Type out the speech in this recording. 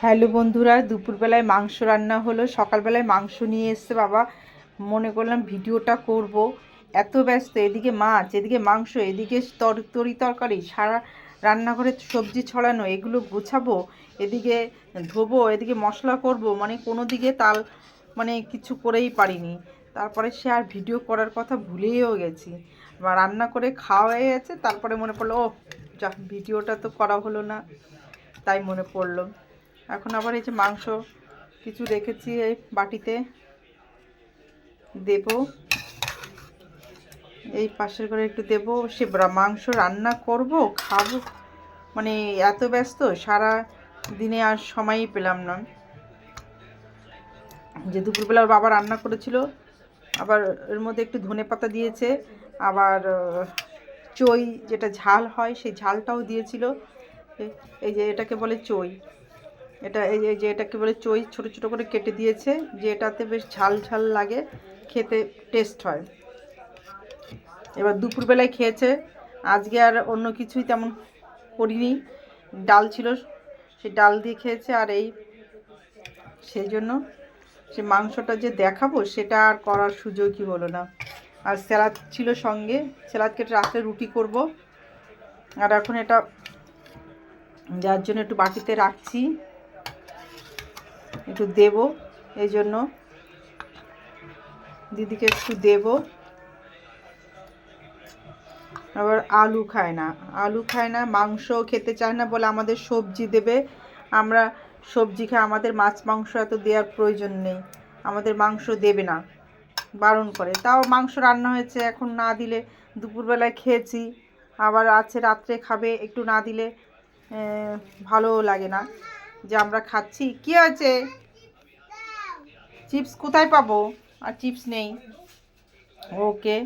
Hello বন্ধুরা, দুপুরবেলায় মাংস রান্না হলো। সকালবেলায় মাংস নিয়ে এসছে বাবা, মনে করলাম ভিডিওটা করব। এত ব্যস্ত, এদিকে মাছ, এদিকে মাংস, এদিকে তরকারি, সারা রান্নাঘরে সবজি ছড়ানো, এগুলো গোছাবো, এদিকে ধোবো, এদিকে মশলা করব, মানে কোনো দিকে কিছু করেই পারিনি। তারপরে সে আর ভিডিও করার কথা ভুলেও গেছি। বা রান্না করে খাওয়া হয়ে গেছে, তারপরে মনে পড়লো, ও যা, ভিডিওটা তো করা হলো না, তাই মনে পড়লো। এখন আবার এই যে মাংস কিছু রেখেছি, এই বাটিতে দেব, এই পাশের ঘরে একটু দেব। সে মাংস রান্না করব, খাবো, মানে এত ব্যস্ত, সারা দিনে আর সময়ই পেলাম না। যে দুপুরবেলা ওর বাবা রান্না করেছিল, আবার এর মধ্যে একটু ধনেপাতা দিয়েছে, আবার চই যেটা ঝাল হয় সেই ঝালটাও দিয়েছিল। এই যে এটাকে বলে চই, এই যে এটাকে বলে চই, ছোট ছোট করে কেটে দিয়েছে, যে এটাতে বেশ ঝাল ঝাল লাগে, খেতে টেস্ট হয়। এবার দুপুরবেলায় খেয়েছে, আজকে আর অন্য কিছুই তেমন করিনি, ডাল ছিল, সেই ডাল দিয়ে খেয়েছে। আর সেই জন্য সে মাংসটা যে দেখাবো সেটা আর করার সুযোগই হলো না। আর স্যালাড ছিল সঙ্গে, স্যালাড কেটে রাত্রে রুটি করব। আর এখন এটা যার জন্য একটু বাটিতে রাখছি, একটু দেব, এই জন্য দিদিকে একটু দেব। আবার আলু খায় না, মাংস খেতে চায় না, বলে আমাদের সবজি দেবে। আমরা সবজি খাই, আমাদের মাছ মাংস এত দেওয়ার প্রয়োজন নেই, আমাদের মাংস দেবে না, বারণ করে। তাও মাংস রান্না হয়েছে, এখন না দিলে, দুপুরবেলায় খেয়েছি, আবার আছে রাত্রে খাবে, একটু না দিলে ভালোও লাগে না যে আমরা খাচ্ছি। কি আছে, চিপস কোথায় পাবো? আর চিপস নেই। ওকে।